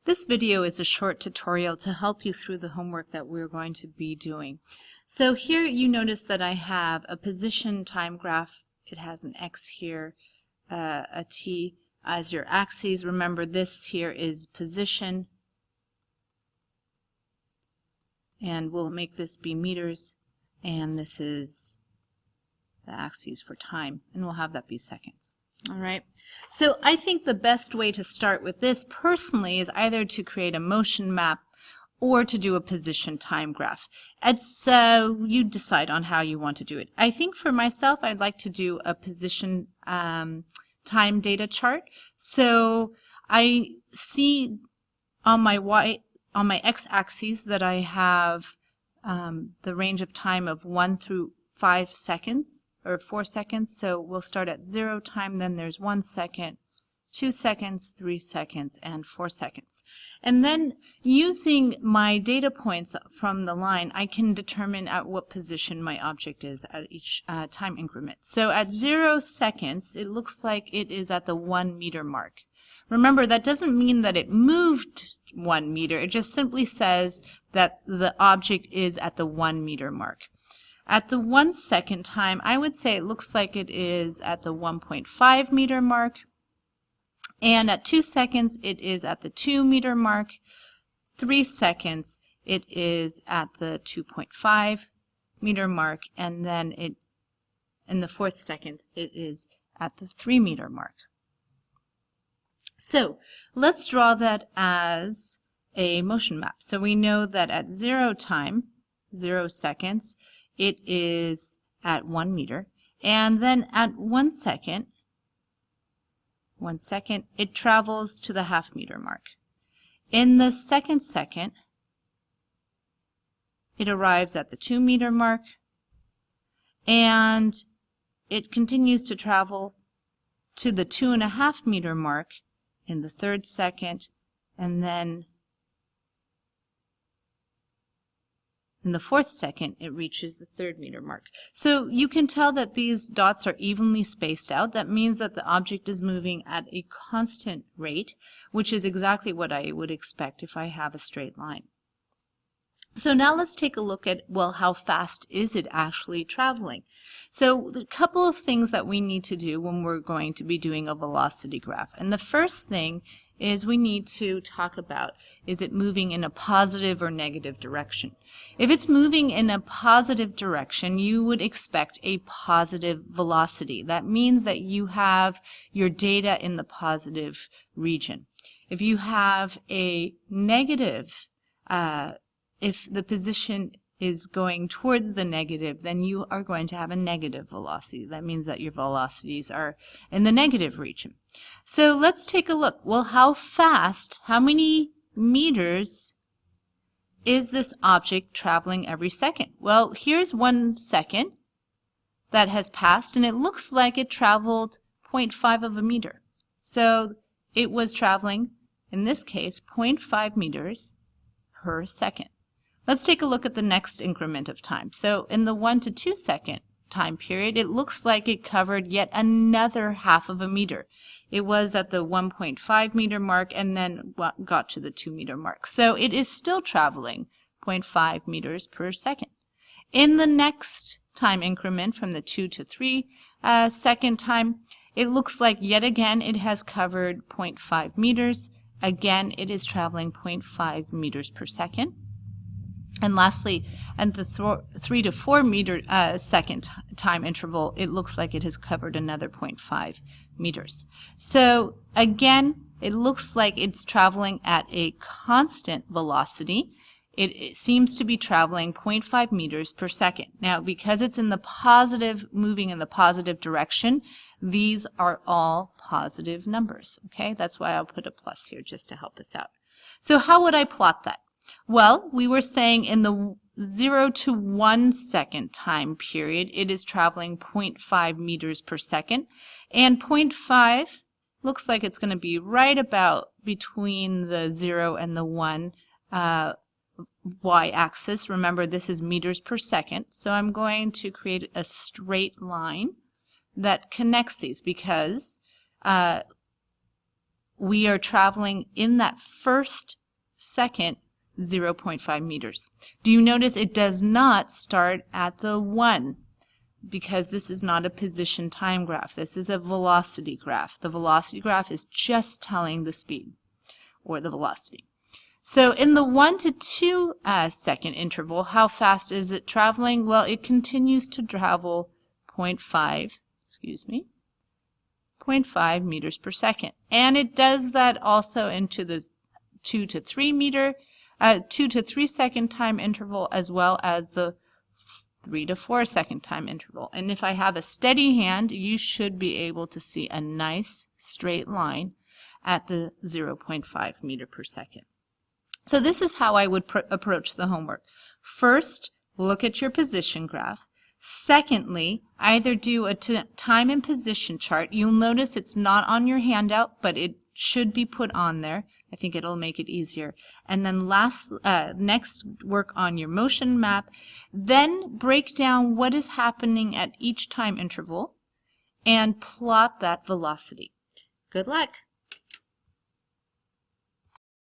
This video is a short tutorial to help you through the homework that we're going to be doing. So here you notice that I have a position time graph. It has an X here, a T as your axes. Remember, this here is position, and we'll make this be meters, and this is the axes for time, and we'll have that be seconds. All right, so I think the best way to start with this personally is either to create a motion map or to do a position time graph. It's you decide on how you want to do it. I think for myself I'd like to do a position time data chart. So I see on my x-axis that I have the range of time of 1 through 5 seconds. Or 4 seconds, so we'll start at 0 time, then there's 1 second, 2 seconds, 3 seconds, and 4 seconds. And then using my data points from the line, I can determine at what position my object is at each time increment. So at 0 seconds, it looks like it is at the 1 meter mark. Remember, that doesn't mean that it moved 1 meter, it just simply says that the object is at the 1 meter mark. At the 1 second time, I would say it looks like it is at the 1.5 meter mark. And at 2 seconds, it is at the 2 meter mark. 3 seconds, it is at the 2.5 meter mark. And then in the 4th second, it is at the 3 meter mark. So let's draw that as a motion map. So we know that at 0 time, 0 seconds, it is at 1 meter, and then at 1 second, it travels to the half meter mark. In the second, it arrives at the 2 meter mark, and it continues to travel to the 2.5 meter mark in the 3rd second, and then in the 4th second, it reaches the 3rd meter mark. So you can tell that these dots are evenly spaced out. That means that the object is moving at a constant rate, which is exactly what I would expect if I have a straight line. So now let's take a look at, well, how fast is it actually traveling? So a couple of things that we need to do when we're going to be doing a velocity graph. And the first thing is we need to talk about, is it moving in a positive or negative direction? If it's moving in a positive direction, you would expect a positive velocity. That means that you have your data in the positive region. If you have a negative, if the position is going towards the negative, then you are going to have a negative velocity. That means that your velocities are in the negative region. So let's take a look. Well, how fast, how many meters is this object traveling every second? Well, here's 1 second that has passed, and it looks like it traveled 0.5 of a meter. So it was traveling, in this case, 0.5 meters per second. Let's take a look at the next increment of time. So in the 1 to 2 second time period, it looks like it covered yet another half of a meter. It was at the 1.5 meter mark and then got to the 2 meter mark. So it is still traveling 0.5 meters per second. In the next time increment from the 2 to 3 second time, it looks like yet again it has covered 0.5 meters. Again, it is traveling 0.5 meters per second. And lastly, at the 3 to 4 meter second time interval, it looks like it has covered another 0.5 meters. So again, it looks like it's traveling at a constant velocity. It seems to be traveling 0.5 meters per second. Now, because it's in the positive, moving in the positive direction, these are all positive numbers. Okay, that's why I'll put a plus here just to help us out. So how would I plot that? Well, we were saying in the 0 to 1 second time period, it is traveling 0.5 meters per second. And 0.5 looks like it's going to be right about between the 0 and the 1 y-axis. Remember, this is meters per second. So I'm going to create a straight line that connects these because we are traveling in that first second 0.5 meters. Do you notice it does not start at the 1? Because this is not a position time graph. This is a velocity graph. The velocity graph is just telling the speed or the velocity. So in the 1 to 2 second interval, how fast is it traveling? Well, it continues to travel 0.5 meters per second. And it does that also into the 2 to 3 second time interval, as well as the 3 to 4 second time interval. And if I have a steady hand, you should be able to see a nice straight line at the 0.5 meter per second. So this is how I would approach the homework. First, look at your position graph. Secondly, either do a time and position chart. You'll notice it's not on your handout, but it should be put on there. I think it'll make it easier. And then next, work on your motion map. Then break down what is happening at each time interval and plot that velocity. Good luck.